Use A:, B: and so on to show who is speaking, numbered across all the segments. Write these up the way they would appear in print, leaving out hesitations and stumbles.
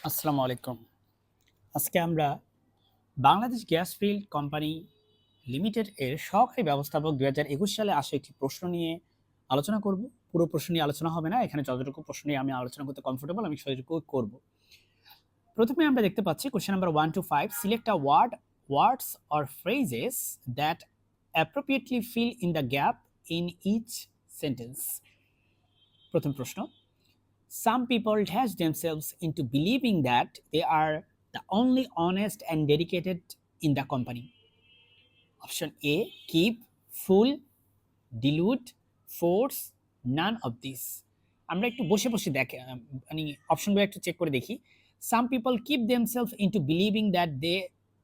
A: আসসালামু আলাইকুম। আজকে আমরা Bangladesh gas field company limited এর সহকারী ব্যবস্থাপক ২০২১ সালে আসা একটি প্রশ্ন নিয়ে আলোচনা করব। পুরো প্রশ্ন নিয়ে আলোচনা হবে না। এখানে যতটুকু প্রশ্ন নিয়ে আমি আলোচনা করতে কমফোর্টেবল আমি সেটুকুই করব। প্রথমে আমরা দেখতে পাচ্ছি question number 1 to 5 select a words or phrases that appropriately fill in the gap in each sentence. প্রথম প্রশ্ন, some people dash themselves into believing that they are the only honest and dedicated in the company. Option A, keep, fool, delude, force, none of this. আমরা একটু বসে বসে দেখে মানে অপশনগুলো একটু চেক করে দেখি। Some people keep themselves into believing that they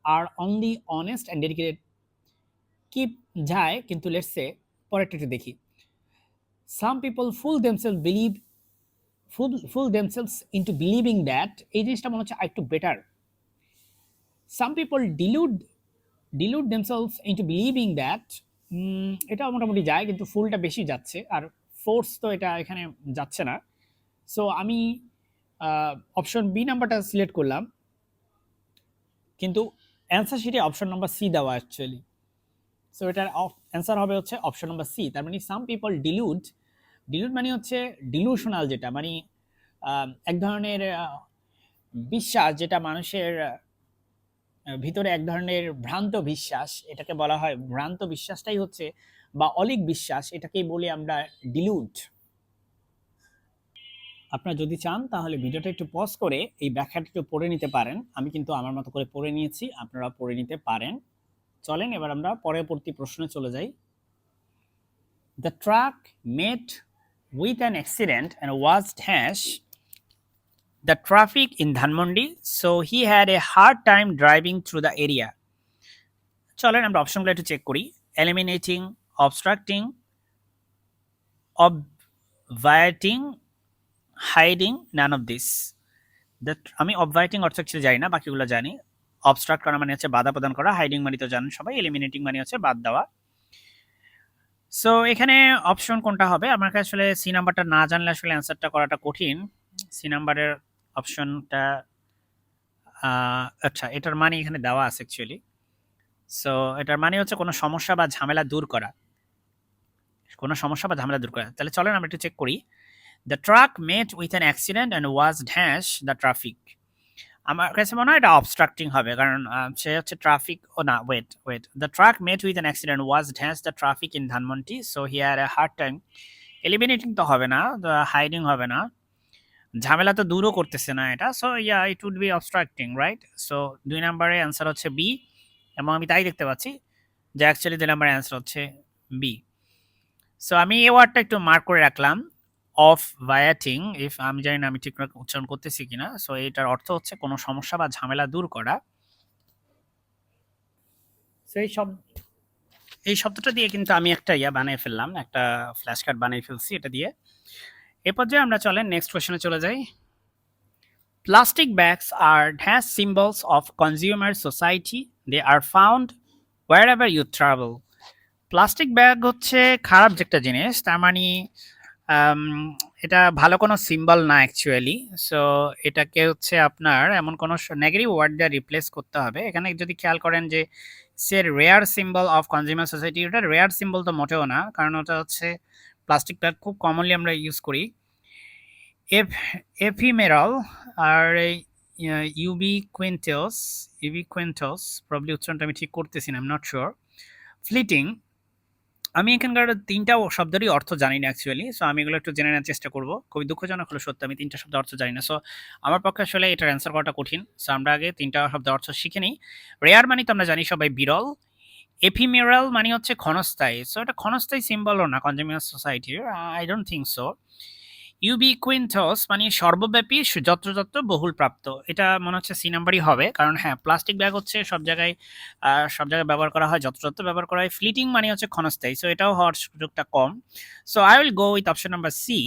A: are only honest and dedicated. Keep যায় কিন্তু লেটস সে পরেরটা একটু দেখি। Some people fool themselves into believing that এই জিনিসটা মনে হচ্ছে একটু better. Some people delude themselves into believing that এটা মোটামুটি যায় কিন্তু ফুলটা বেশি যাচ্ছে আর ফোর্স তো এটা এখানে যাচ্ছে না। সো আমি অপশন বি নাম্বারটা সিলেক্ট করলাম কিন্তু অ্যান্সার শিটে অপশন নাম্বার সি দেওয়া অ্যাকচুয়ালি। সো এটার অ্যান্সার হবে হচ্ছে অপশন নাম্বার সি। তার মানে সাম পিপল ডিলুড মানে হচ্ছে ডিলুশনাল, যেটা মানে এক ধরনের বিশ্বাস যেটা মানুষের ভিতরে এক ধরনের ভ্রান্ত বিশ্বাস, এটাকে বলা হয় ভ্রান্ত বিশ্বাসটাই হচ্ছে বা অলিক বিশ্বাস, এটাকেই বলি আমরা ডিলুড। আপনারা যদি চান তাহলে ভিডিওটা একটু পজ করে এই ব্যাখ্যাটা একটু পড়ে নিতে পারেন। আমি কিন্তু আমার মতো করে পড়ে নিয়েছি, আপনারা পড়ে নিতে পারেন। চলেন এবার আমরা পরবর্তী প্রশ্নে চলে যাই। The truck met with an accident and was dash the traffic in Dhanmondi, so he had a hard time driving through the area. চলেন আমরা অপশনগুলো একটু চেক করি। Eliminating, obstructing, obviating, hiding, none of this. আমি obviating অর্থ কিছু জানি না, বাকিগুলো জানি। অবস্ট্রাক্ট করা মানে হচ্ছে বাধা প্রদান করা, হাইডিং মানে তো জানেন সবাই, এলিমিনেটিং মানে হচ্ছে বাদ দেওয়া। সো এখানে অপশন কোনটা হবে? আমাকে আসলে সি নাম্বারটা না জানলে আসলে অ্যান্সারটা করাটা কঠিন। সি নাম্বারের অপশনটা আচ্ছা, এটার মানে এখানে দেওয়া আছে অ্যাকচুয়ালি। সো এটার মানে হচ্ছে কোনো সমস্যা বা ঝামেলা দূর করা, কোনো সমস্যা বা ঝামেলা দূর করা। তাহলে চলেন আমরা একটু চেক করি। The truck met with an accident and was dash the traffic. আমার কাছে মনে হয় এটা অবস্ট্রাক্টিং হবে, কারণ সে হচ্ছে ট্রাফিক ও না, wait the truck met with an accident was dash the traffic in Dhanmondi, so he had a hard time. Eliminating তো হবে না, হাইডিং হবে না, ঝামেলা তো দূরও করতেছে না এটা। So yeah, it would be obstructing, right? So ২ নম্বরের অ্যান্সার হচ্ছে বি, এবং আমি তাই দেখতে পাচ্ছি যে অ্যাকচুয়ালি ২ নম্বরের অ্যান্সার হচ্ছে বি। সো আমি এই ওয়ার্ডটা একটু মার্ক করে রাখলাম, অফ ভায়াটিং। ইফ আমি জানি না আমি ঠিক উচ্চারণ করতেছি কিনা। সো এটার অর্থ হচ্ছে কোনো সমস্যা বা ঝামেলা দূর করা। সো এই শব্দটা দিয়ে কিন্তু আমি একটা বানিয়ে ফেললাম, একটা ফ্ল্যাশ কার্ড বানিয়ে ফেলছি এটা দিয়ে। এ পর্যায়ে আমরা চলেন নেক্সট কোয়েশ্চনে চলে যাই। Plastic bags are dash symbols of consumer society, they are found wherever you travel. Plastic bag হচ্ছে খারাপ যে একটা জিনিস, তার মানে এটা ভালো কোনো সিম্বল না অ্যাকচুয়ালি। সো এটাকে হচ্ছে আপনার এমন কোনো নেগেটিভ ওয়ার্ড দিয়ে রিপ্লেস করতে হবে। এখানে যদি খেয়াল করেন যে সে rare symbol of consumer society, ওটা রেয়ার সিম্বল তো মোটেও না, কারণ ওটা হচ্ছে প্লাস্টিক ব্যাগ খুব কমনলি আমরা ইউজ করি। এফিমেরাল আর ইউবিকুয়েন্টাস, প্রবলি উচ্চারণটা আমি ঠিক করতেছি না, I am not sure. Fleeting, আমি এখানকার ৩টা শব্দেরই অর্থ জানি না অ্যাকচুয়ালি। সো আমি এগুলো একটু জেনে নেওয়ার চেষ্টা করব। খুবই দুঃখজনক হলো সত্যি, আমি ৩টা শব্দের অর্থ জানি না। সো আমার পক্ষে আসলে এটার অ্যান্সার করাটা কঠিন। সো আমরা আগে 3টা শব্দের অর্থ শিখে নিই। রেয়ার মানে তো আমরা জানি সবাই বিরল। এফিমেরাল মানে হচ্ছে ক্ষণস্থায়ী। সো এটা ক্ষণস্থায়ী সিম্বলও না কনজিউমার সোসাইটির, আই ডোন্ট থিঙ্ক সো। ইউবিকুইন্টাস মানে সর্বব্যাপী, যত্রতত্র, বহুল প্রাপ্ত। এটা মনে হচ্ছে সি নাম্বারই হবে, কারণ হ্যাঁ, প্লাস্টিক ব্যাগ হচ্ছে সব জায়গায় ব্যবহার করা হয়, যত্রতত্র ব্যবহার করা হয়। ফ্লিটিং মানে হচ্ছে ক্ষণস্থায়ী, সো এটাও হওয়ার সুযোগটা কম। So I will go with option number C.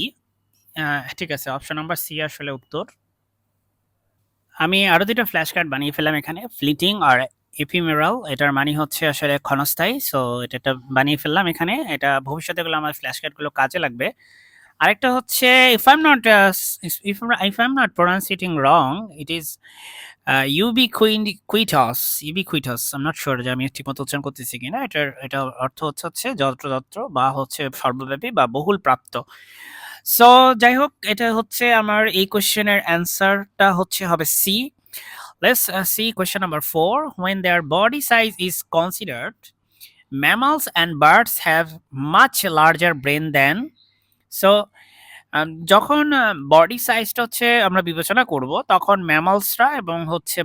A: ঠিক আছে, অপশন নাম্বার সি আসলে উত্তর। আমি আরও 2টা ফ্ল্যাশ কার্ড বানিয়ে ফেললাম এখানে। ফ্লিটিং আর এফিমেরাল, এটার মানে হচ্ছে আসলে ক্ষণস্থায়ী। সো এটা বানিয়ে ফেললাম এখানে, এটা ভবিষ্যতে গুলো আমার ফ্ল্যাশ কার্ডগুলো কাজে লাগবে। আরেকটা হচ্ছে if I'm not pronouncing wrong, it is ubiquitous ubiquitous. I'm not sure যে আমি ঠিকমতো উচ্চারণ করতেছি কিনা। এটা অর্থ হচ্ছে যত্রতত্র বা হচ্ছে সর্বব্যাপী বা বহুল প্রাপ্ত। সো যাই হোক, এটা হচ্ছে আমার এই কোয়েশ্চেনের অ্যান্সারটা হবে C. Let's see question number 4. When their body size is considered, mammals and birds have much larger brain than. So যখন বডি সাইজটা আমরা বিবেচনা করব, তখন ম্যামালসরা এবং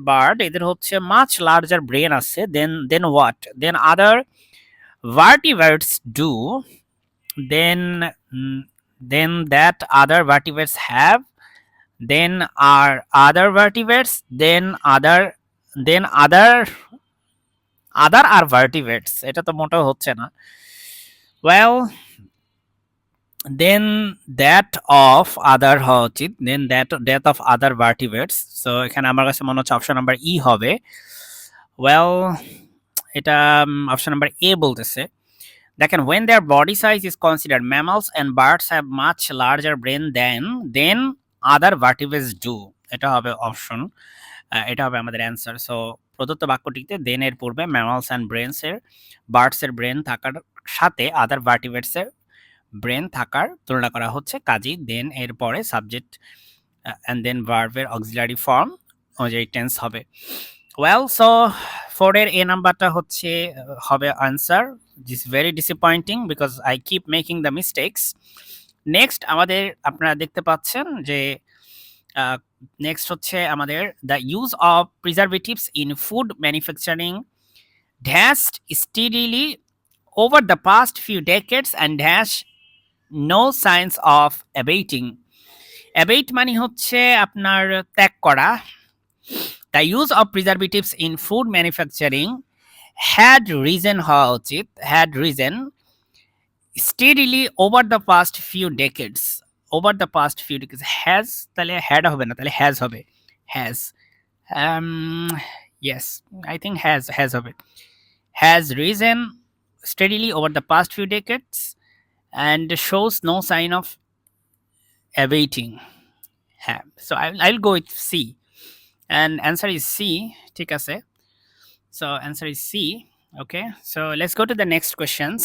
A: বার্ড, এদের মাচ লার্জার ব্রেন আছে than what, than other vertebrates do, than than that other vertebrates have, than are other vertebrates, than other are vertebrates. এটা তো মোটেও হচ্ছে না। Well, than that of other হওয়া উচিত, than that of other vertebrates. So এখানে আমার কাছে মনে হচ্ছে অপশন নাম্বার ই হবে। ওয়েল, এটা অপশন নাম্বার এ বলতেছে। দেখেন, when their body size is considered, mammals and birds have much larger brain than other vertebrates do. এটা হবে অপশন, এটা হবে আমাদের অ্যান্সার। সো প্রদত্ত বাক্যটিতে দেন এর পূর্বে ম্যামালস অ্যান্ড বার্ডস এর ব্রেন থাকার সাথে আদার ভার্টিভেটস এর ব্রেন থাকার তুলনা করা হচ্ছে, কাজী দেন এর পরে সাবজেক্ট অ্যান্ড দেন ভার্বের অক্সিলারি ফর্ম অনুযায়ী টেন্স হবে। ওয়েল, সো 4 এর এ নাম্বারটা হবে answer. This very disappointing because I keep making the mistakes. Next আমাদের আপনারা দেখতে পাচ্ছেন যে নেক্সট আমাদের the use of preservatives in food manufacturing dashed steadily over the past few decades and has no signs of abating. Abate মানে আপনার ত্যাগ করা। The use of preservatives in food manufacturing had risen হওয়া উচিত, had risen steadily over the past few decades. Over the past few decades. Has তাহলে had হবে না, তাহলে has হবে। Has yes, I think has হবে। Has risen steadily over the past few decades and shows no sign of abating. So I'll go with C, and answer is C. ঠিক আছে, so answer is C. Okay, so let's go to the next questions.